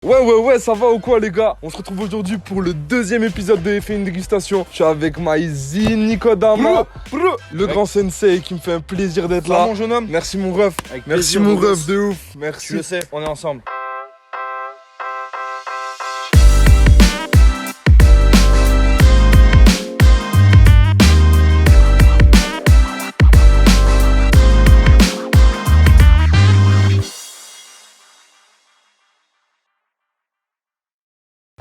Ouais, ça va ou quoi les gars? On se retrouve aujourd'hui pour le deuxième épisode de F1 Dégustation. Je suis avec Maizy Nikodama, le grand sensei qui me fait un plaisir d'être là. Mon jeune homme. Merci mon ref, Avec merci plaisir, mon mon ref gosse. de ouf, merci. Je le sais, on est ensemble.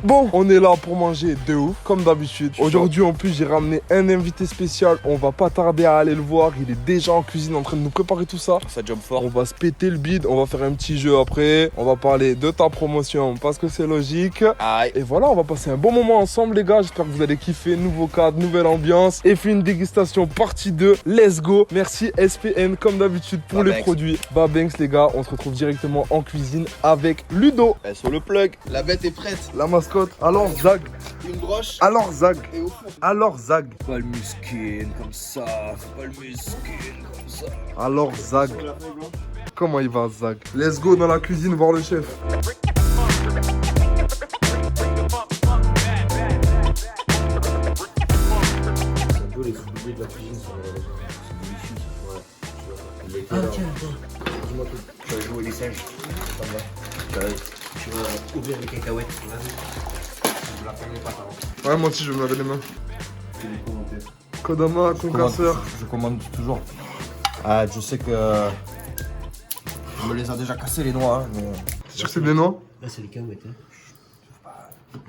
Bon, on est là pour manger de ouf, comme d'habitude. Aujourd'hui, en plus, j'ai ramené un invité spécial. On va pas tarder à aller le voir. Il est déjà en cuisine en train de nous préparer tout ça. Ça job fort. On va se péter le bide. On va faire un petit jeu après. On va parler de ta promotion parce que c'est logique. Aïe. Et voilà, on va passer un bon moment ensemble, les gars. J'espère que vous allez kiffer. Nouveau cadre, nouvelle ambiance. Et puis une dégustation partie 2. Let's go. Merci SPN, comme d'habitude, pour les Babanks. produits. Babanks, les gars. On se retrouve directement en cuisine avec Ludo. Sur le plug. La bête est prête. La mascotte. Alors Zag. Une broche Alors Zag. et au four. Alors Zag. Pas le muskin comme ça. Pas le muskin comme ça. Alors Zag. Comment il va Zag? Let's go dans la cuisine voir le chef. C'est un peu les oubliés de la cuisine, ça va déjà. C'est délicieux, ça. Ouais. Tiens, dis-moi tout. Tu vas jouer les singes. Ça me va. Tu vas ouvrir les cacahuètes. Vas-y. Je la ferme pas, par Ouais, moi aussi je vais me laver les mains. Fais des commentaires. Kodama, concasseur. Je commande toujours. Ah, je sais que. Je me les a déjà cassés les doigts, hein, mais. C'est sûr que c'est des noix? Là, c'est les cacahuètes, hein.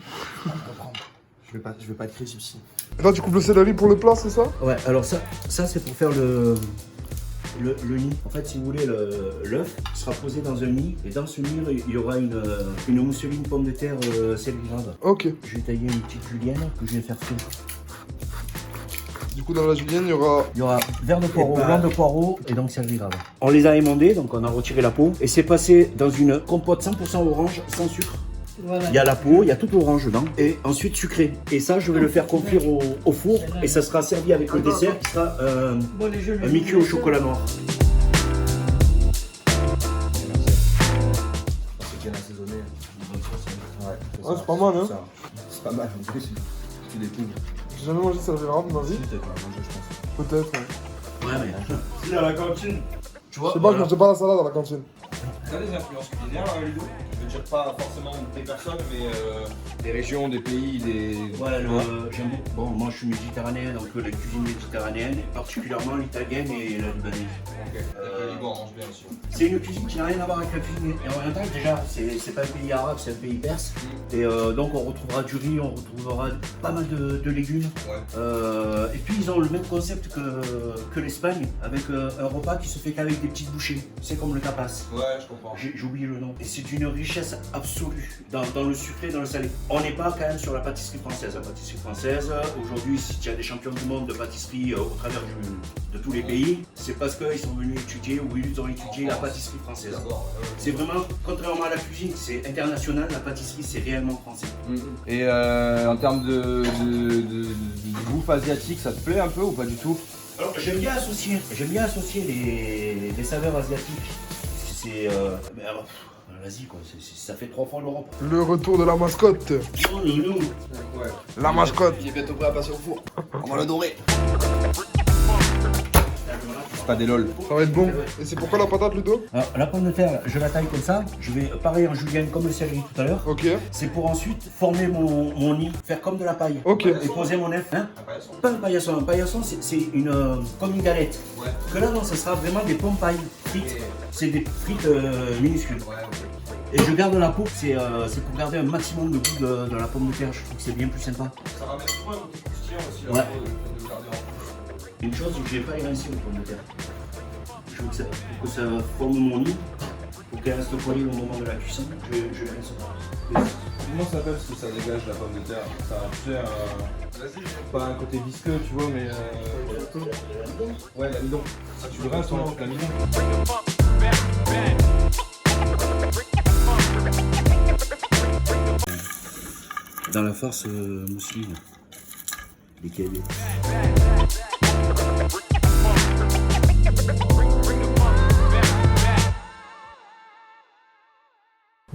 Je vais pas être créatif ici. Là tu coupes le céleri pour le plat, c'est ça? Ouais, alors ça c'est pour faire le nid. En fait, si vous voulez, l'œuf sera posé dans un nid. Et dans ce nid, il y aura une mousseline pomme de terre céleri-grave. Ok. Je vais tailler une petite julienne que je vais faire frire. Du coup dans la julienne il y aura... Il y aura vert de poireau, blanc de poireau et donc céleri-grave. On les a émondés, donc on a retiré la peau. Et c'est passé dans une compote 100% orange, sans sucre. Voilà. Il y a la peau, il y a tout l'orange dedans. Et ensuite sucré. Et ça, je vais le faire confire au four. Et ça sera servi avec le dessert qui sera un Mickey au chocolat noir. C'est bien assaisonné. Ouais, c'est pas mal, hein. C'est pas mal, en plus, c'est des poudres. J'ai jamais mangé céleri rame, vas-y. Peut-être pas manger, je pense. Peut-être, ouais. Ouais, mais. Si à la cantine. Tu vois, Je sais pas, je mangeais pas la salade à la cantine. T'as des influences culinaires, Ludo? Je veux dire pas forcément des personnes, mais des régions, des pays, des. Voilà, j'aime beaucoup. Bon, moi je suis méditerranéen, donc la cuisine méditerranéenne, et particulièrement l'italienne et la libanaise. Ok. Le Liban mange bien aussi. C'est une cuisine qui n'a rien à voir avec la cuisine orientale déjà. C'est pas un pays arabe, c'est un pays perse. Et donc on retrouvera du riz, on retrouvera pas mal de légumes. Ouais. Et puis ils ont le même concept que l'Espagne, avec un repas qui se fait qu'avec des petites bouchées. C'est comme le tapas. Ouais, je comprends. J'ai oublié le nom. Et c'est d'une richesse absolue dans le sucré et dans le salé. On n'est pas quand même sur la pâtisserie française. La pâtisserie française, aujourd'hui, si tu as des champions du monde de pâtisserie au travers de tous les pays, c'est parce qu'ils sont venus étudier ou ils ont étudié la pâtisserie française. C'est vraiment, contrairement à la cuisine, c'est international, la pâtisserie c'est réellement français. Et en termes de bouffe asiatique, ça te plaît un peu ou pas du tout? Alors j'aime bien associer les saveurs asiatiques. C'est l'Asie quoi, ça fait 3 fois l'Europe. Le retour de la mascotte. Non, non, non. La mascotte. Il est bientôt prêt à passer au four. On va le dorer. C'est pas des lol. Ça va être bon. Et c'est pourquoi la patate, Ludo? Alors, la pomme de terre, je la taille comme ça. Je vais pareil en julienne comme le céleri tout à l'heure. Ok. C'est pour ensuite former mon nid, faire comme de la paille. Ok. Et poser mon œuf. Hein. Pas un paillasson. Un paillasson, c'est comme une galette. Ouais. Que là, non, ce sera vraiment des pommes pailles frites. C'est des frites minuscules. Ouais, ok. Et je garde la peau, c'est pour garder un maximum de goût de la pomme de terre. Je trouve que c'est bien plus sympa. Ça ramène souvent un petit croustillant aussi, Ouais. là, de garder en four. Une chose, c'est que je vais pas les rincer les pommes de terre. Je veux que ça forme mon nid, pour qu'elle reste poignée au moment de la cuisson. Je les rince pas. Comment ça s'appelle ce que ça dégage la pomme de terre? Ça a tu sais, pas un côté visqueux, tu vois, mais. Ouais, l'amidon. Tu le rinces, toi, avec l'amidon. Dans la farce mousseline, les cailloux.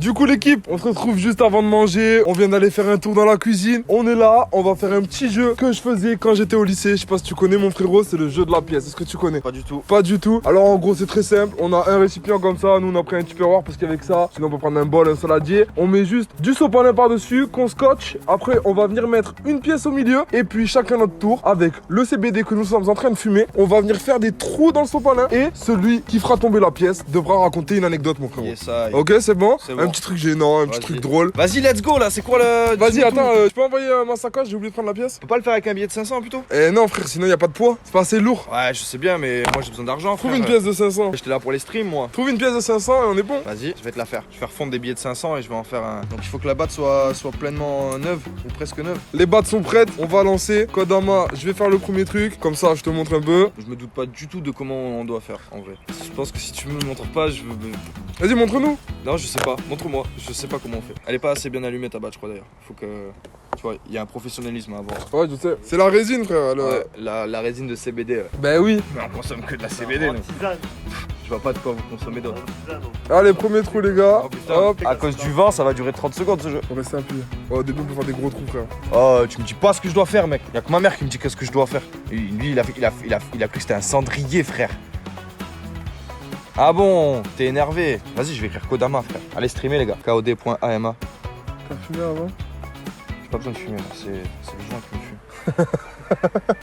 Du coup l'équipe, on se retrouve juste avant de manger. On vient d'aller faire un tour dans la cuisine. On est là, on va faire un petit jeu que je faisais quand j'étais au lycée. Je sais pas si tu connais mon frérot, c'est le jeu de la pièce. Est-ce que tu connais? Pas du tout. Pas du tout. Alors en gros c'est très simple. On a un récipient comme ça. Nous on a pris un tupperware parce qu'avec ça, sinon on peut prendre un bol, un saladier. On met juste du sopalin par-dessus qu'on scotche. Après on va venir mettre une pièce au milieu. Et puis chacun notre tour avec le CBD que nous sommes en train de fumer. On va venir faire des trous dans le sopalin. Et celui qui fera tomber la pièce devra raconter une anecdote mon frérot. Yes, ça. Ok c'est bon? C'est Un bon. petit truc gênant, un petit Vas-y. truc drôle. Vas-y, let's go là, c'est quoi le. Vas-y dis-moi attends, tout. tu peux envoyer ma sacoche, j'ai oublié de prendre la pièce. On peut pas le faire avec un billet de 500 plutôt? Eh non frère, sinon y a pas de poids. C'est pas assez lourd. Ouais, je sais bien, mais moi j'ai besoin d'argent. Trouve frère. une pièce de 500. J'étais là pour les streams, moi. Trouve une pièce de 500 et on est bon. Vas-y, je vais te la faire. Je vais faire fondre des billets de 500 et je vais en faire un. Donc il faut que la batte soit pleinement neuve ou presque neuve. Les battes sont prêtes, on va lancer. Kodama, je vais faire le premier truc. Comme ça, je te montre un peu. Je me doute pas du tout de comment on doit faire en vrai. Je pense que si tu me montres pas, je veux. Vas-y, montre-nous. Non, je sais pas. Montre-moi. Je sais pas comment on fait. Elle est pas assez bien allumée ta batte, je crois d'ailleurs. Faut que. Tu vois, il y a un professionnalisme à avoir. Ouais, je sais. C'est la résine, frère. Ouais, la résine de CBD. Ben oui. Mais on consomme que de la CBD, nous. Je vois pas de quoi vous consommez d'autre. Allez, premier trou, les gars. Oh putain, Hop. à cause du vent, ça va durer 30 secondes ce jeu. On reste appuyé. Oh, au début, on peut faire des gros trous, frère. Oh, tu me dis pas ce que je dois faire, mec. Y'a que ma mère qui me dit qu'est-ce que je dois faire. Et lui, il a cru que c'était un cendrier, frère. Ah bon, t'es énervé. Vas-y, je vais écrire Kodama, frère. Allez, streamer, les gars. KOD.AMA. T'as fumé avant? J'ai pas besoin de fumer, là. C'est les gens qui me fument.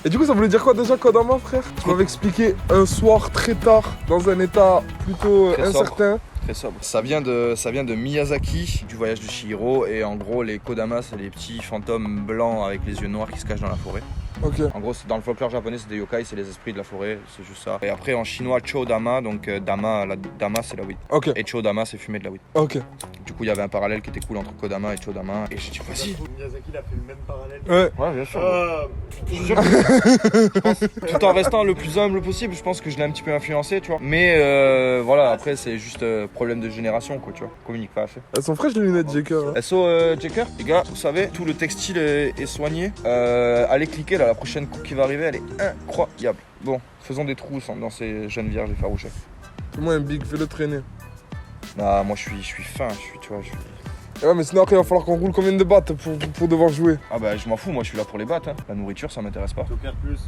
Et du coup, ça voulait dire quoi déjà, Kodama, frère? Tu m'avais expliqué un soir très tard, dans un état plutôt Très sobre. incertain. Très sobre. Ça vient de Miyazaki, du voyage de Chihiro. Et en gros, les Kodama, c'est les petits fantômes blancs avec les yeux noirs qui se cachent dans la forêt. Ok. En gros, dans le folklore japonais, c'est des yokai, c'est les esprits de la forêt, c'est juste ça. Et après, en chinois, Chodama, donc dama, dama, c'est la weed. Ok. Et Chodama, c'est fumer de la weed. Ok. Du coup, il y avait un parallèle qui était cool entre Kodama et Chodama. Et j'ai dit, vas-y. Miyazaki, il a fait le même parallèle. Ouais. Ouais, bien sûr. Je suis sûr que Tout en restant le plus humble possible, je pense que je l'ai un petit peu influencé, tu vois. Mais voilà, après, c'est juste problème de génération, quoi, tu vois. Communique pas assez. Elles sont fraîches, les lunettes, Jaker. Hein. SO Jacker, les gars, vous savez, tout le textile est soigné. Allez cliquer là, la prochaine coupe qui va arriver, elle est incroyable. Bon, faisons des trous dans ces jeunes vierges effarouchées. Fais-moi un big, fais-le traîner. Bah, moi je suis fin, tu vois, Et ouais, mais sinon après, il va falloir qu'on roule combien de battes pour devoir jouer? Ah bah, je m'en fous, moi je suis là pour les battes. Hein. La nourriture, ça m'intéresse pas. Joker plus.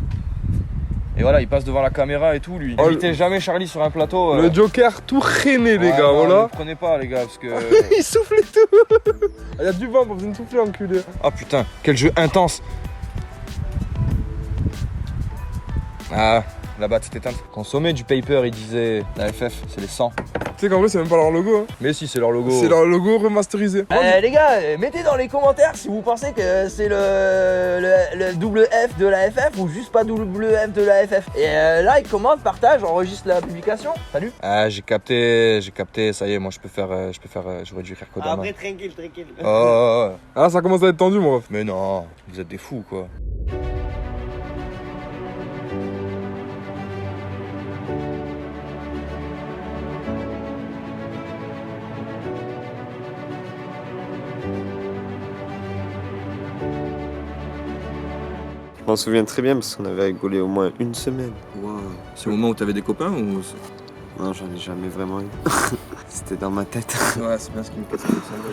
Et voilà, il passe devant la caméra et tout, lui. Oh, Invitez jamais Charlie sur un plateau. Le Joker tout rené, les Ouais, gars, non, voilà. Ne prenez pas, les gars, parce que. Il souffle et tout. Il y a du vent, pas besoin de souffler, enculé. Ah putain, quel jeu intense. Ah, la batte s'est éteinte. Consommer du paper, il disait. La FF, c'est les 100. Tu sais qu'en vrai, c'est même pas leur logo. Hein. Mais si, c'est leur logo. C'est leur logo remasterisé. Les gars, mettez dans les commentaires si vous pensez que c'est le double F de la FF ou juste pas double F de la FF. Et like, commente, partage, enregistre la publication. Salut. Ah, j'ai capté, ça y est, moi je peux faire, j'aurais dû écrire Kodama. Après, tranquille. Oh, Ah, ça commence à être tendu, mon ref. mais non, vous êtes des fous quoi. Je m'en souviens très bien parce qu'on avait rigolé au moins une semaine. Wow. C'est le moment où t'avais des copains ou. Non, j'en ai jamais vraiment eu. C'était dans ma tête. Ouais, c'est bien ce qui me casse le cerveau.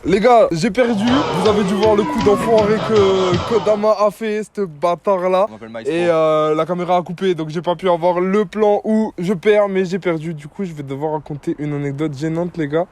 Les gars, j'ai perdu. Vous avez dû voir le coup d'enfoiré que Kodama a fait, ce bâtard là. On m'appelle Maestro. Et la caméra a coupé, donc j'ai pas pu avoir le plan où je perds, mais j'ai perdu. Du coup, je vais devoir raconter une anecdote gênante, les gars.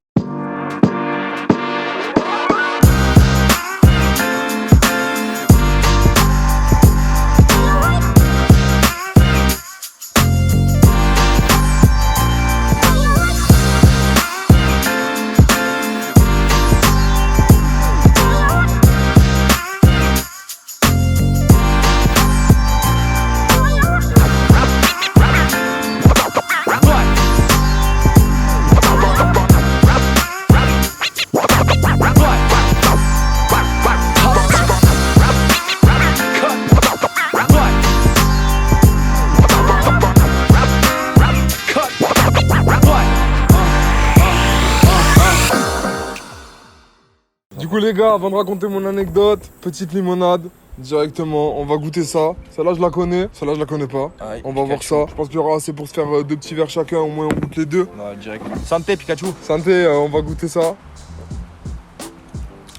les gars, avant de raconter mon anecdote, petite limonade. Directement, on va goûter ça. Celle-là, je la connais. Celle-là, je la connais pas. Aïe, On va voir Pikachu. ça. Je pense qu'il y aura assez pour se faire 2 petits verres chacun. Au moins, on goûte les 2. Non, direct. Santé, Pikachu. Santé, on va goûter ça.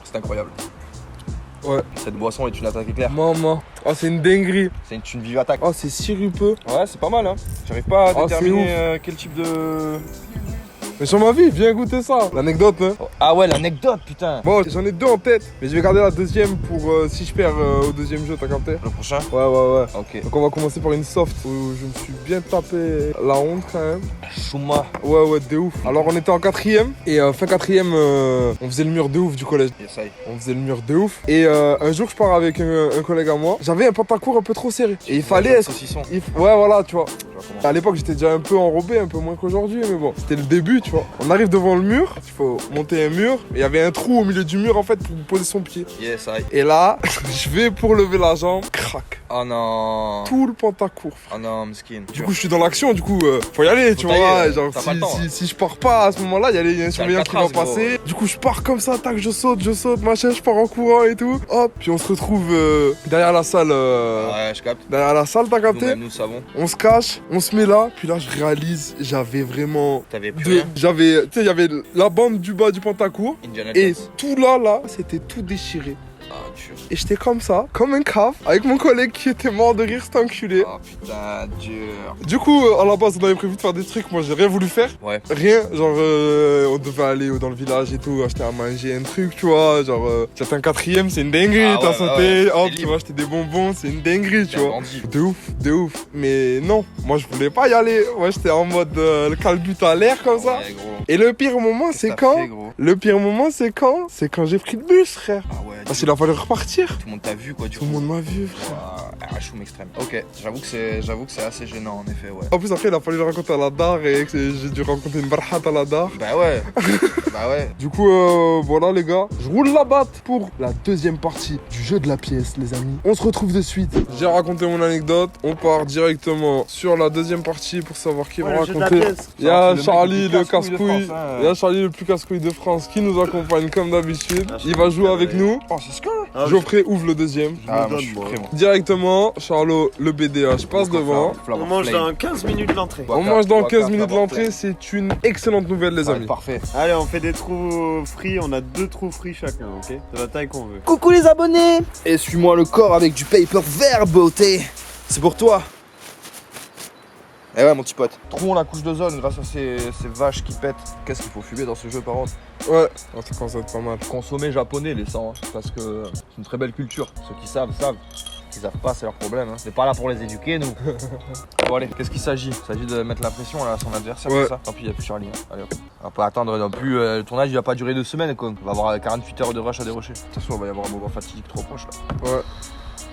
C'est incroyable. Ouais. Cette boisson est une attaque éclair. Maman. Ah, c'est une dinguerie. C'est une vive attaque. Ah, c'est sirupeux. Ouais, c'est pas mal, hein. J'arrive pas à Ah, déterminer c'est quel type de. Mais sur ma vie, viens goûter ça. L'anecdote, hein. Ah ouais, l'anecdote, putain. Bon, j'en ai 2 en tête. Mais je vais garder la deuxième pour si je perds au deuxième jeu, t'as capté? Le prochain. Ouais. Ok. Donc, on va commencer par une soft où je me suis bien tapé la honte quand même. Chouma. Ouais, de ouf. Alors, on était en 4ème. Et fin 4ème, on faisait le mur de ouf du collège. Yes, aïe. On faisait le mur de ouf. Et un jour, je pars avec un collègue à moi. J'avais un pantacourt un peu trop serré. Et il fallait être. Saucisson. Ouais, voilà, tu vois. Je vois comment. À l'époque, j'étais déjà un peu enrobé, un peu moins qu'aujourd'hui. Mais bon, c'était le début, tu vois. On arrive devant le mur. Il faut monter un mur. Et il y avait un trou au milieu du mur, en fait, pour poser son pied. Yes, aïe. Et là, je vais pour lever la jambe. Crac. Oh non. Tout le pantacourt. Oh non, miskin. Du coup, je suis dans l'action, du coup, faut y aller, tu tailler, vois. Genre, t'as pas le temps, si je pars pas à ce moment-là, il y a un surveillant qui va Alcatraz, gros. passer. Du coup, je pars comme ça, tac, je saute, machin, je pars en courant et tout. Hop, puis on se retrouve derrière la salle. Ouais, je capte. Derrière la salle, t'as capté? Nous-mêmes, nous savons. On se cache, on se met là, puis là, je réalise, j'avais vraiment. T'avais plus rien. J'avais, tu sais, il y avait la bande du bas du pantacourt. Indiana Et Jones. tout là, c'était tout déchiré. Ah, dur. Et j'étais comme ça, comme un cave, avec mon collègue qui était mort de rire, cet enculé. Oh putain, dur. Du coup, à la base, on avait prévu de faire des trucs, moi j'ai rien voulu faire. Ouais. Rien, genre on devait aller dans le village et tout, acheter à manger un truc, tu vois, genre c'était un 4ème, c'est une dinguerie, Ah t'as ouais, sauté, ouais, hop, c'est tu libre. vois, acheter des bonbons, c'est une dinguerie, tu T'as vois. grandi. De ouf, mais non, moi je voulais pas y aller, moi j'étais en mode le calbut à l'air comme ça. Ouais, gros. Et le pire moment, Qu'est-ce c'est que t'as quand fait, gros Le pire moment, c'est quand j'ai pris le bus, frère. Ah ouais. Parce qu'il a fallu repartir. Tout le monde t'a vu, quoi, du Tout le coup. monde m'a vu, frère. Un choum extrême. Ok, j'avoue que c'est assez gênant, en effet, ouais. En plus, après, il a fallu le raconter à la dare et que j'ai dû rencontrer une barhate à la dare. Bah ouais. Bah ouais. Du coup, voilà les gars, je roule la batte pour la deuxième partie du jeu de la pièce, les amis. On se retrouve de suite. J'ai raconté mon anecdote, on part directement sur la deuxième partie pour savoir qui va le jeu de la raconter. pièce. Il y a Le mec Charlie, le le plus casse-couille de casse-couille. France, hein. Il y a Charlie, le plus casse-couille de France, qui nous accompagne comme d'habitude. Ah, je Il va suis jouer avec carré. nous. Oh, c'est ce que. Ah, Geoffrey ouvre le deuxième. Ah, me moi, je donne, suis moi. prêt, moi. Directement, Charlot, le BDH passe devant. On mange dans 15 minutes l'entrée. On mange dans 15 minutes l'entrée, c'est une excellente nouvelle, les amis. Parfait. Allez, on fait des trous frits, on a 2 trous frits chacun, ok? De la taille qu'on veut. Coucou les abonnés. Et suis-moi le corps avec du paper vert, beauté. C'est pour toi. Eh ouais, mon petit pote. Trouvons la couche d'ozone grâce à ces vaches qui pètent. Qu'est-ce qu'il faut fumer dans ce jeu, par contre? Ouais, oh, ça commence à être pas mal. Consommer japonais, les sangs, hein, parce que c'est une très belle culture. Ceux qui savent, savent. Ceux qui savent pas, c'est leur problème. Hein. C'est pas là pour les éduquer, nous. Bon, allez, qu'est-ce qu'il s'agit? Il s'agit de mettre la pression là, à son adversaire, Ouais. c'est ça? Tant pis, il n'y a plus Charlie. Hein. Allez, hop. On va pas attendre non plus. Le tournage, il va pas durer 2 semaines, quoi. On va avoir 48 heures de rush à dérocher. De toute façon, il va y avoir un moment fatidique trop proche, là. Ouais,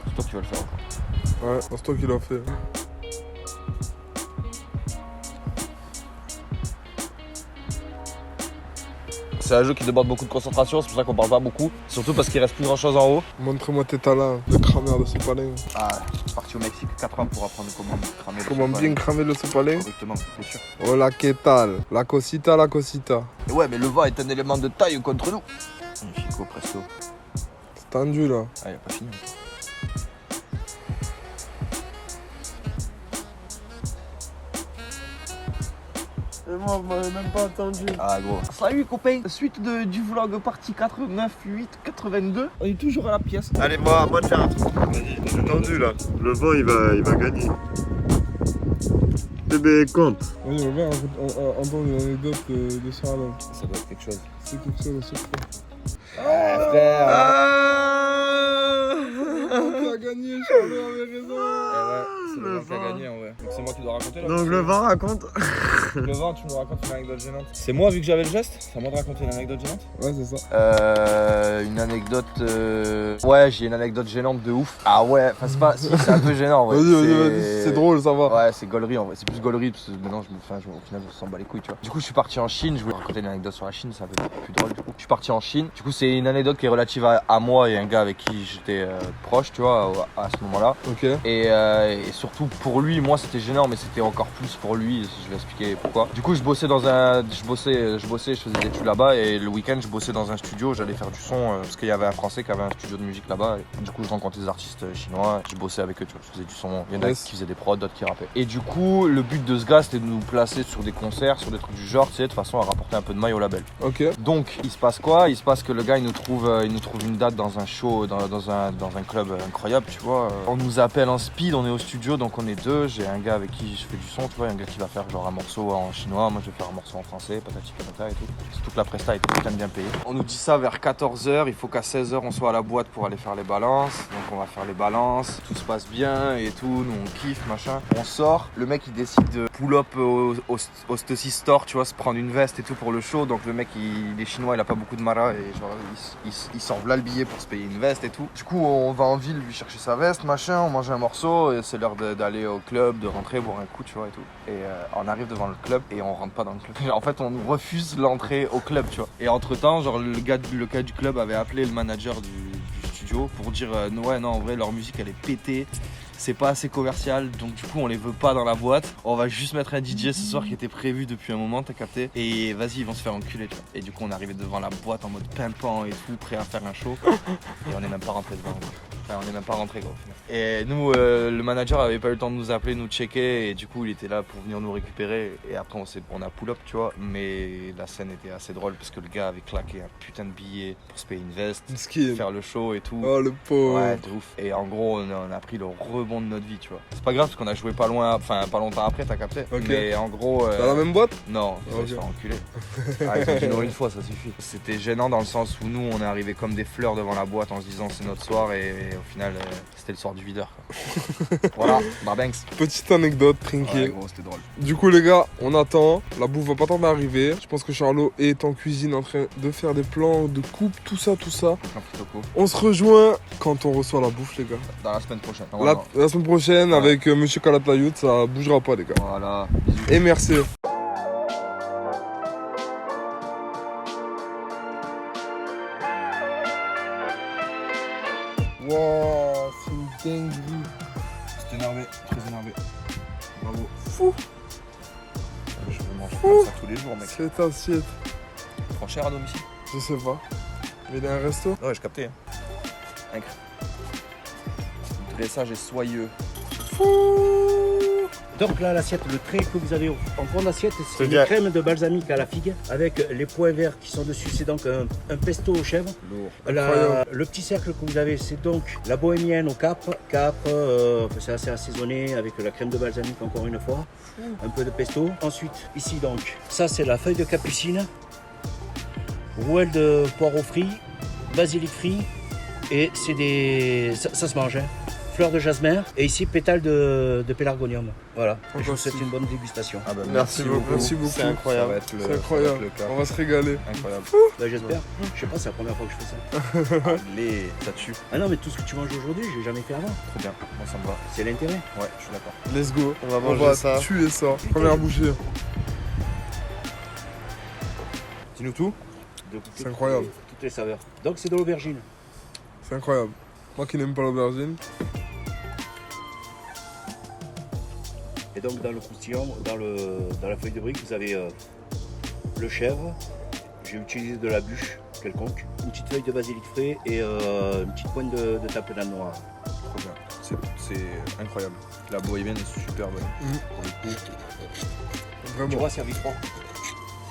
C'est toi qui vas le faire. ouais, c'est toi qui l'as fait. C'est un jeu qui demande beaucoup de concentration, c'est pour ça qu'on parle pas beaucoup. Surtout parce qu'il reste plus grand chose en haut. Montre-moi tes talents de crameur de sopalin. Ah, je suis parti au Mexique 4 ans pour apprendre comment cramer le Comment sopalin. bien cramer le sopalin? Correctement, bien sûr. Hola, ¿qué tal? La cosita, la cosita. Et ouais, mais le vent est un élément de taille contre nous. Magnifico, presto. C'est tendu là. Ah, il a pas fini. Et moi, vous m'avez même pas attendu. Ah, gros. Salut copains, suite du vlog partie 4, 9, 8, 82. On est toujours à la pièce. Allez, moi de faire un truc. Vas-y, j'ai tendu là. Le vent, il va gagner. Bébé, compte. Oui, on va bien entendre une anecdote de Charlotte. Ça doit être quelque chose. C'est quelque chose à chaque fois. Frère. Tu as gagné, Charlotte avait raison. C'est le vent qui a gagné en vrai. Donc c'est moi qui dois raconter là. Donc le vent raconte. Le vent, tu nous racontes une anecdote gênante. C'est moi vu que j'avais le geste. C'est à moi de raconter une anecdote gênante. Ouais, c'est ça. Une anecdote. Ouais, j'ai une anecdote gênante de ouf. Ah ouais, enfin c'est pas. Si, c'est un peu gênant. Ouais. Vas-y, c'est drôle, ça va. Ouais, c'est gaulerie en vrai. C'est plus gaulerie parce que maintenant, au final, je me sens bas les couilles, tu vois. Du coup, je suis parti en Chine. Je voulais raconter une anecdote sur la Chine, c'est un peu plus drôle du coup. Je suis parti en Chine. Du coup, c'est une anecdote qui est relative à moi et un gars avec qui j'étais proche, tu vois, à ce moment-là. Ok. Et surtout pour lui, moi c'était gênant, mais c'était encore plus pour lui. Je vais expliquer Quoi. Du coup, je bossais, je faisais des études là-bas et le week-end, je bossais dans un studio, j'allais faire du son parce qu'il y avait un Français qui avait un studio de musique là-bas. Et du coup, je rencontrais des artistes chinois, je bossais avec eux, tu vois, je faisais du son. Il y en a qui faisaient des prods, d'autres qui rappaient. Et du coup, le but de ce gars, c'était de nous placer sur des concerts, sur des trucs du genre, tu sais, de façon à rapporter un peu de maille au label. Ok. Donc, il se passe quoi? Il se passe que le gars, il nous trouve une date dans un show, dans un club incroyable, tu vois. On nous appelle en speed, on est au studio, donc on est deux. J'ai un gars avec qui je fais du son, tu vois, un gars qui va faire genre un morceau en chinois, moi je vais faire un morceau en français, patati patata et tout. Surtout que la presta est putain de bien payée. On nous dit ça vers 14h, il faut qu'à 16h on soit à la boîte pour aller faire les balances. Donc on va faire les balances, tout se passe bien et tout, nous on kiffe, machin. On sort, le mec il décide de pull up au Stussy Store, tu vois, se prendre une veste et tout pour le show. Donc le mec il est chinois, il a pas beaucoup de mara et genre il sort là le billet pour se payer une veste et tout. Du coup on va en ville lui chercher sa veste, machin, on mange un morceau et c'est l'heure d'aller au club, de rentrer, boire un coup, tu vois et tout. Et on arrive devant le club et on rentre pas dans le club. En fait on nous refuse l'entrée au club, tu vois. Et entre temps, genre le gars du club avait appelé le manager du studio pour dire ouais non en vrai leur musique elle est pétée. C'est pas assez commercial, donc du coup on les veut pas dans la boîte. On va juste mettre un DJ ce soir qui était prévu depuis un moment, t'as capté. Et vas-y, ils vont se faire enculer, tu vois. Et du coup on est arrivé devant la boîte en mode pimpant et tout, prêt à faire un show. Et on est même pas rentré devant. Enfin, on est même pas rentré quoi. Et nous, le manager avait pas eu le temps de nous appeler, nous checker. Et du coup il était là pour venir nous récupérer. Et après on a pull up, tu vois. Mais la scène était assez drôle parce que le gars avait claqué un putain de billet pour se payer une veste, faire le show et tout. Oh le pauvre. Ouais, de ouf. Et en gros on a pris le rebond de notre vie, tu vois. C'est pas grave parce qu'on a joué pas loin, enfin pas longtemps après, t'as capté. Ok. Mais en gros. Dans la même boîte? Non, ils vont se faire enculer. Ah, ils ont dit non une fois, ça suffit. C'était gênant dans le sens où nous on est arrivé comme des fleurs devant la boîte en se disant c'est notre soir et au final c'était le soir du videur. Quoi. Voilà, Barbanks. Petite anecdote, tranquille. Ouais, gros, c'était drôle. Du coup les gars, on attend, la bouffe va pas tarder à arriver. Je pense que Charlot est en cuisine en train de faire des plans de coupe, tout ça. On se rejoint quand on reçoit la bouffe les gars. Dans la semaine prochaine. La semaine prochaine avec Monsieur Calatayud, ça bougera pas les gars. Voilà, bisous. Et merci. Wow, c'est une dinguerie. C'est énervé, très énervé. Bravo. Fou. Je veux manger comme ça tous les jours, mec. Cette assiette. Prends cher à domicile. Je sais pas. Mais il y a un resto. Ouais, je captais. Incroyable. Le dressage est soyeux. Donc là, l'assiette, le trait que vous avez en fond d'assiette, c'est une crème de balsamique à la figue avec les points verts qui sont dessus. C'est donc un pesto aux chèvres. Lourd. Le petit cercle que vous avez, c'est donc la bohémienne au capre. C'est assez assaisonné avec la crème de balsamique encore une fois. Un peu de pesto. Ensuite, ici donc, ça c'est la feuille de capucine, rouelle de poireaux frits, basilic frit et c'est des... ça se mange. Hein. Fleurs de jasmin et ici pétales de pélargonium. Voilà. Et je vous souhaite une bonne dégustation. Ah bah, Merci beaucoup. Merci beaucoup. C'est incroyable. C'est incroyable. On va se régaler. Incroyable. Bah, j'espère. Je sais pas, c'est la première fois que je fais ça. Allez, ça tue. Ah non, mais tout ce que tu manges aujourd'hui, j'ai jamais fait avant. Trop bien. Moi ça me va. C'est l'intérêt. Ouais, je suis d'accord. Let's go. On va manger ça. Tuer ça. Première bouchée. Dis-nous tout. C'est incroyable. Toutes les saveurs. Donc c'est de l'aubergine. C'est incroyable. Moi qui n'aime pas l'aubergine. Et donc dans le croustillon, dans la feuille de brique, vous avez le chèvre. J'ai utilisé de la bûche quelconque, une petite feuille de basilic frais et une petite pointe de tapenade noire. Trop bien. C'est incroyable. La bohémienne est super bonne. Pour le coup. Tu Vraiment. vois, servi froid.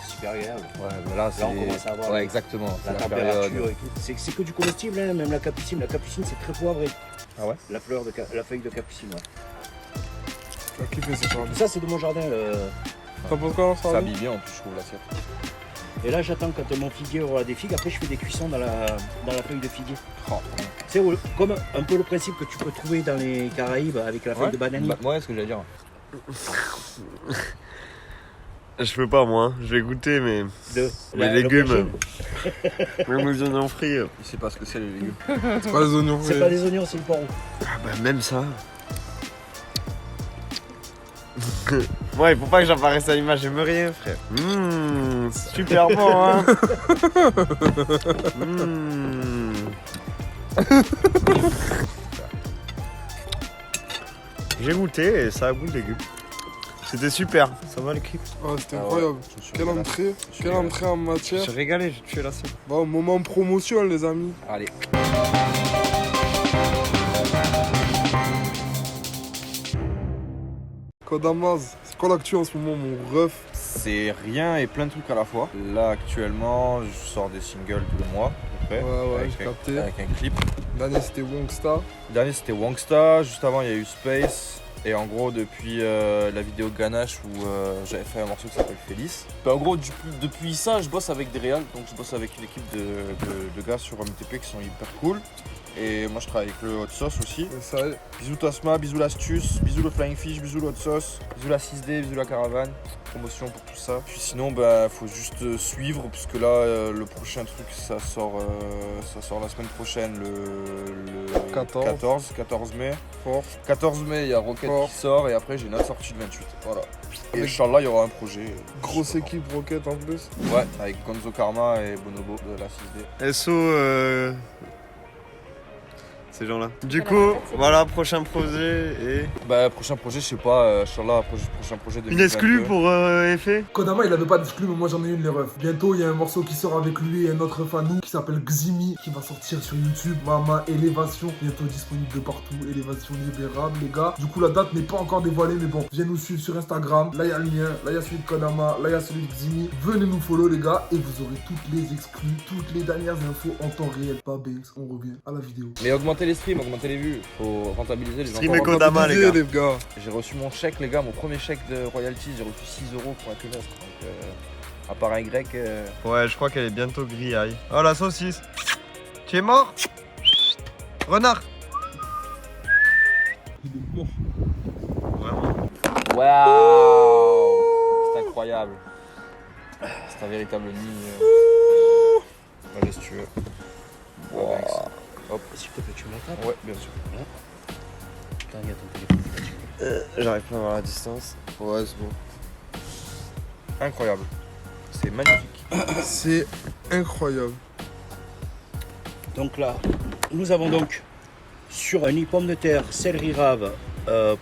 C'est super agréable. Ouais, mais là, on commence à avoir ouais, exactement. la C'est température période. et tout. C'est que du comestible, hein, même la capucine. La capucine, c'est très poivré. Ah ouais. La feuille de capucine, ouais. Tu vas kiffer ce soir. Ça, c'est de mon jardin. T'en penses quoi, Ça ça habille bien en plus, je trouve l'assiette. Et là, j'attends quand mon figuier aura des figues. Après, je fais des cuissons dans la feuille de figuier. Oh, C'est comme un peu le principe que tu peux trouver dans les Caraïbes avec la feuille de banane. Bah, ouais, ce que j'allais dire. Je peux pas moi, je vais goûter mais De les légumes, même les oignons frits. Il sait pas ce que c'est les légumes. C'est pas les oignons C'est frais. pas des oignons, c'est le poireau. Ah bah même ça. Ouais, il faut pas que j'apparaisse à l'image, j'aime rien frère. Super bon hein. J'ai goûté et ça a goût de légumes. C'était super. Ça va l'équipe? Ah, c'était Ah ouais. incroyable. Je me suis Quelle régalé. entrée, Je suis quelle régalé. entrée en matière. J'ai régalé, j'ai tué la cible. Bon, moment promotion, les amis. Allez. Kodamaz, c'est quoi l'actu en ce moment, mon ref? C'est rien et plein de trucs à la fois. Là, actuellement, je sors des singles tous les mois, à peu près. Ouais, avec, j'ai capté. avec un clip. L'année, c'était Wongsta. Le dernier, c'était Wongsta. Juste avant, il y a eu Space. Et en gros, depuis la vidéo Ganache où j'avais fait un morceau qui s'appelle Félix. En gros, depuis ça, je bosse avec des réals. Donc, je bosse avec une équipe de gars sur MTP qui sont hyper cool. Et moi, je travaille avec le Hot Sauce aussi. Et ça, Bisous Tasma, bisous l'Astuce, bisous le Flying Fish, bisous le Hot Sauce, bisous la 6D, bisous la Caravane. Promotion pour tout ça. Puis sinon, bah, faut juste suivre, puisque là, le prochain truc, ça sort la semaine prochaine, le 14 mai. fort. 14 mai, il y a Rocket Fort. qui sort, et après, j'ai une autre sortie le 28. Voilà. Et Avec- Inch'Allah, il y aura un projet. Grosse équipe Rocket en plus. Ouais, avec Gonzo Karma et Bonobo de la 6D. SO, ces gens-là. Du coup, voilà, prochain projet et... Bah, prochain projet, je sais pas, Inch'Allah, prochain projet de Une exclue pour Effet. Kodama, il avait pas d'exclus, mais moi j'en ai une, les refs. Bientôt, il y a un morceau qui sort avec lui et un autre fan nous qui s'appelle Ximi, qui va sortir sur YouTube. Mama, Élévation, bientôt disponible de partout. Élévation libérable, les gars. Du coup, la date n'est pas encore dévoilée, mais bon, viens nous suivre sur Instagram. Là, il y a le mien, là, il y a celui de Kodama, là, il y a celui de Ximi. Venez nous follow, les gars, et vous aurez toutes les exclus, toutes les dernières infos en temps réel. Pas Banks, on revient à la vidéo. Mais augmenter les streams, augmenter les vues, faut rentabiliser les Streamer enfants. Kodama, les gars. les gars. J'ai reçu mon chèque, les gars, mon premier chèque de royalties, j'ai reçu 6 € pour un trimestre. Donc, à part un grec, Ouais, je crois qu'elle est bientôt grillaille. Oh, la saucisse. Tu es mort? Renard. Il est mort. Vraiment. waouh, c'est incroyable. C'est un véritable nid. Allez, si tu veux. Wow. Ouais, thanks. Hop. S'il te plaît, tu m'attends. Ouais, bien sûr. Putain, il y a ton téléphone. J'arrive pas à voir la distance. Ouais, c'est bon. Incroyable. C'est magnifique. C'est incroyable. Donc là, nous avons donc sur un nid pomme de terre, céleri rave,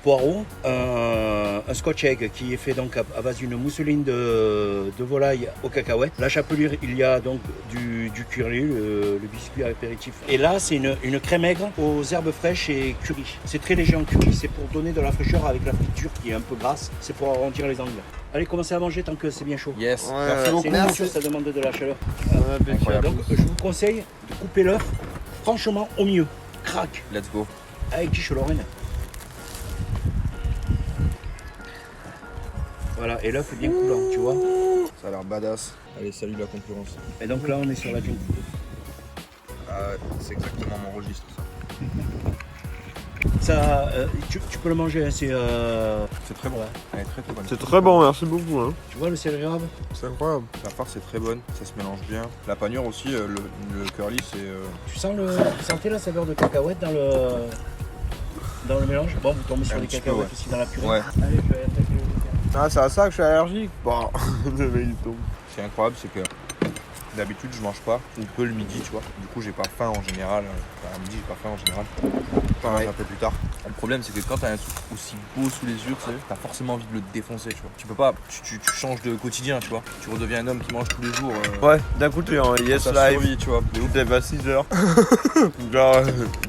poireau, un scotch egg qui est fait donc à base d'une mousseline de volaille aux cacahuètes. La chapelure, il y a donc du curry, le biscuit apéritif. Et là, c'est une crème aigre aux herbes fraîches et curry. C'est très léger en curry, c'est pour donner de la fraîcheur avec la friture qui est un peu grasse. C'est pour arrondir les angles. Allez, commencez à manger tant que c'est bien chaud. Yes. Ouais. Merci C'est beaucoup. une nourriture, ça demande de la chaleur. Incroyable. Donc, je vous conseille de couper l'œuf franchement au milieu. Crac, Let's go. avec quiche Lorraine. Voilà, et l'œuf est bien coulant, tu vois. Ça a l'air badass. Allez, salut la concurrence. Et donc là, on est sur la junk food. Ah ouais, c'est exactement mon registre, ça. Ça, tu peux le manger, hein, c'est... C'est très bon. Ouais. Elle est très très bonne. C'est très bon, merci beaucoup. Hein. Tu vois le céleri rave? C'est incroyable. La farce est très bonne, ça se mélange bien. La panure aussi, le curly, c'est... Tu sentez la saveur de cacahuète dans le mélange? Bon, vous tombez sur Un les petit peu, cacahuètes ouais. aussi dans la purée. Ouais. Allez, je vais attaquer le week-end. Ah, c'est à ça que je suis allergique. Bon, le mec il tombe. C'est incroyable, c'est que d'habitude je mange pas, ou peu le midi, tu vois. Du coup j'ai pas faim en général. Enfin, à midi j'ai pas faim en général. Je mange un peu plus tard. Le problème c'est que quand t'as un truc aussi beau sous les yeux, tu sais, t'as forcément envie de le défoncer, tu vois. Tu peux pas, tu changes de quotidien, tu vois. Tu redeviens un homme qui mange tous les jours. Ouais, d'un coup t'es en yes Ça live. survit, tu vois. De ouf. Tu lèves à 6h. Genre,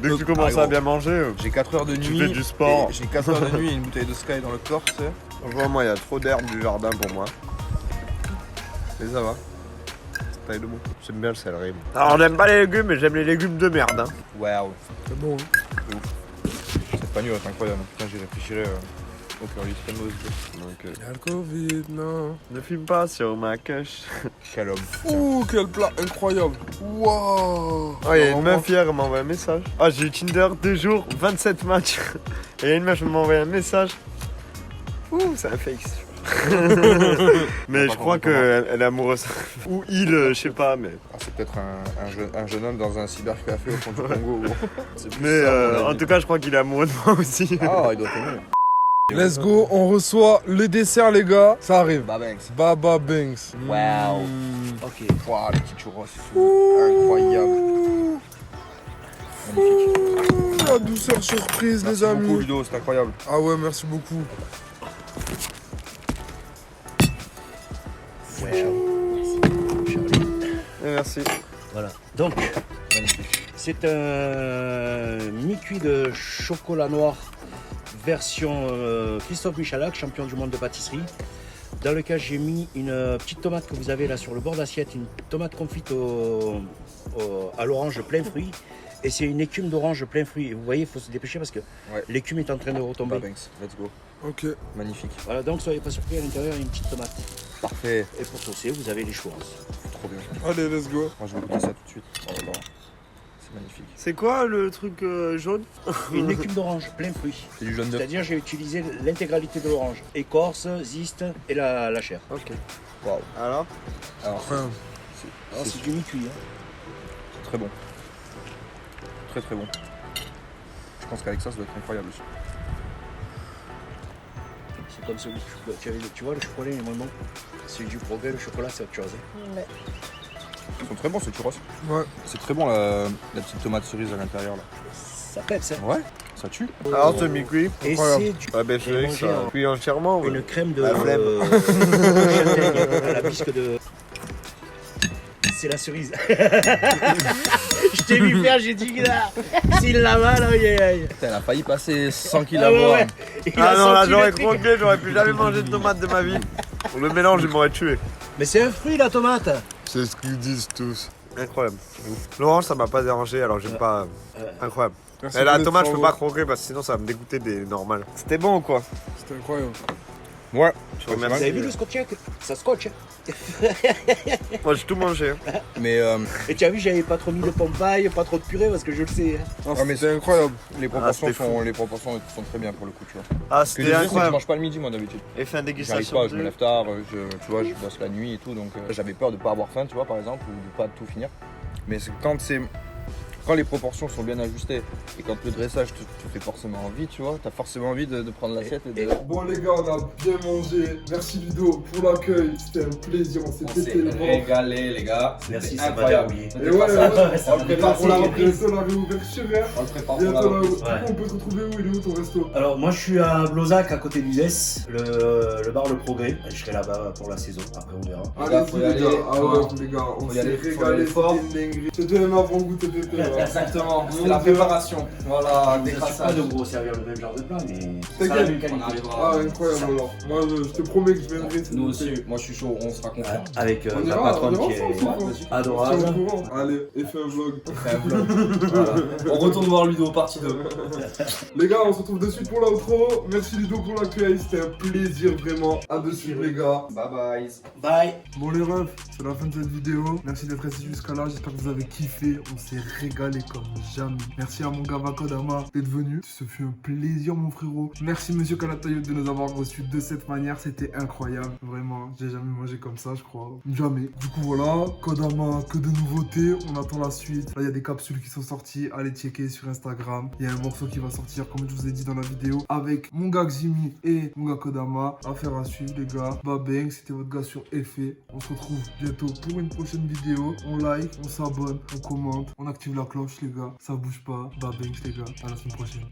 dès que tu commences Ah, à gros. bien manger, J'ai 4 heures de Tu nuit. fais du sport. et J'ai 4 heures de nuit et une bouteille de Sky dans le corps, tu sais. franchement, moi, il y a trop d'herbe du jardin pour moi. Mais ça va. Taille de bon. J'aime bien le céleri. Alors, j'aime pas les légumes, mais j'aime les légumes de merde. Hein. Waouh. C'est bon, hein. Cette panure est incroyable. Putain, j'y réfléchirai au curly. C'est tellement aussi. Donc, Il y a le Covid, non. ne filme pas sur ma cache. Quel homme. Ouh, quel plat incroyable. Waouh. Oh, il y a une meuf hier, elle m'a envoyé un message. Ah, j'ai eu Tinder 2 jours, 27 matchs. Et il y a une meuf qui m'a envoyé un message. Ouh, c'est un fake. Mais je crois qu'elle est amoureuse. Ou il, je sais pas, mais. Ah, c'est peut-être un jeune homme dans un cybercafé au fond du Congo. C'est plus Mais ça, à mon en avis. tout cas, je crois qu'il est amoureux de moi aussi. Ah, il doit t'aimer. Let's go, on reçoit le dessert, les gars. Ça arrive. Babanks. Baba Banks. Wow. Ok. Waouh, les petits churros, c'est tout. Incroyable. Magnifique. La douceur surprise, Merci les beaucoup, amis. Ludo, c'est incroyable. Ah ouais, merci beaucoup. Merci. Voilà. Donc, c'est un mi-cuit de chocolat noir version Christophe Michalak, champion du monde de pâtisserie, dans lequel j'ai mis une petite tomate que vous avez là sur le bord d'assiette, une tomate confite à l'orange plein fruit. Et c'est une écume d'orange plein fruit. Et vous voyez, il faut se dépêcher parce que l'écume est en train de retomber. Bah, thanks. Let's go. Ok. Magnifique. Voilà, donc soyez pas surpris, à l'intérieur il y a une petite tomate. Parfait. Et pour saucer, vous avez les churros. Trop bien. Allez, let's go. Moi, je vais goûter ça tout de suite. Oh là là. C'est magnifique. C'est quoi le truc jaune? Une écume d'orange plein fruit. C'est du jaune d'œuf. C'est-à-dire j'ai utilisé l'intégralité de l'orange. Écorce, ziste et la chair. Ok. Waouh. Alors? Alors, Incroyable. C'est du mi-cuit. Hein. c'est très bon. Très très bon. Je pense qu'avec ça, ça doit être incroyable aussi. C'est comme celui tu vois, le chocolat il est moins bon. Celui du progrès, le chocolat c'est autre chose. Hein. Ils sont très bons ces churros. Ouais. C'est très bon la petite tomate cerise à l'intérieur là. Ça pète ça. Ouais, ça tue. Alors, ce mi-cuit. Et Incroyable. c'est du Ah ben, je dirais que mangé ça en- cuit entièrement. Ouais. une crème de La flemme. châtaigne à la bisque de. C'est la cerise. Je t'ai vu faire, j'ai dit là. S'il l'a mal, aïe aïe aïe. Elle a failli passer 100 kg Ah à ouais, boire. ouais. Il Ah a non, là senti le j'aurais truc. croqué, j'aurais plus jamais mangé de tomate de ma vie. Le mélange, il m'aurait tué. Mais c'est un fruit la tomate. C'est ce qu'ils disent tous. Incroyable. L'orange, ça m'a pas dérangé, alors j'aime pas. Incroyable. Merci Et la pour les tomate, je peux travaux. pas croquer parce que sinon ça va me dégoûter des normales. C'était bon ou quoi? C'était incroyable. Ouais. Je te Vous remercie. avez vu le scotch? Ça scotche. Moi j'ai tout mangé. Mais Et tu as vu, j'avais pas trop mis de pompaille, pas trop de purée parce que je le sais. Hein. Ah, mais c'était incroyable. les proportions, c'était fou. les proportions sont très bien pour le coup, tu vois. Ah, Ce que c'était je veux dire, c'est que je incroyable. mange pas le midi moi d'habitude. Et fait un J'arrive dégustation. pas, je me lève tard, tu vois, je bosse la nuit et tout, donc j'avais peur de pas avoir faim, tu vois, par exemple, ou de pas tout finir. Mais quand les proportions sont bien ajustées et quand le dressage te fait forcément envie, tu vois, t'as forcément envie de prendre l'assiette et de... Bon les gars, on a bien mangé. Merci Ludo pour l'accueil. C'était un plaisir. On s'est pété le ventre. régalé les gars. Merci, ça m'a oublié. Et ouais, Ça m'a dépassé. on a bientôt la réouverture. On le prépare Bientôt la Ouais. Du coup, on peut te retrouver où? Il est où ton resto? Alors moi je suis à Blozac à côté d'Uzès, le bar Le Progrès. Je serai là-bas pour la saison, après on verra. Allez-y faut y les aller. gars. Ah ouais, Ouais. les gars, on Faut y s'est aller, faut y régalé. aller fort. C'était une dinguerie. C'était un avant-goût de pépé. Exactement, c'est la préparation. Voilà, Je suis pas de vous servir le même genre de plat, mais c'est pas la même qualité. Ah, incroyable alors. Moi, je te promets que je viendrai. Nous aussi, moi je suis chaud, on sera confiants. Avec On ma ira patronne qui ensemble, est quoi. adorable. Tiens au courant. Allez, et fais un vlog. On retourne voir Ludo, partie 2. Les gars, on se retrouve de suite pour l'outro. Merci Ludo pour l'accueil. C'était un plaisir vraiment. À de suite les gars. Bye bye. Bye. Bon les refs, c'est la fin de cette vidéo. Merci d'être restés jusqu'à là. J'espère que vous avez kiffé. On s'est régalé comme jamais. Merci à mon gars Vakodama d'être venu. Ce fut un plaisir mon frérot. Merci monsieur Kalatayo de nous avoir reçus de cette manière. C'était incroyable. Vraiment, j'ai jamais mangé comme ça je crois. Jamais. Du coup voilà, Kodama, que de nouveautés. On attend la suite. Là il y a des capsules qui sont sorties. Allez checker sur Instagram. Il y a un morceau qui va sortir comme je vous ai dit dans la vidéo. Avec mon gars Ximi et mon gars Kodama. Affaire à suivre les gars. Babeng, c'était votre gars sur Effet. On se retrouve bientôt pour une prochaine vidéo. On like, on s'abonne, on commente, on active la cloche les gars. Ça bouge pas. Babeng les gars. À la semaine prochaine.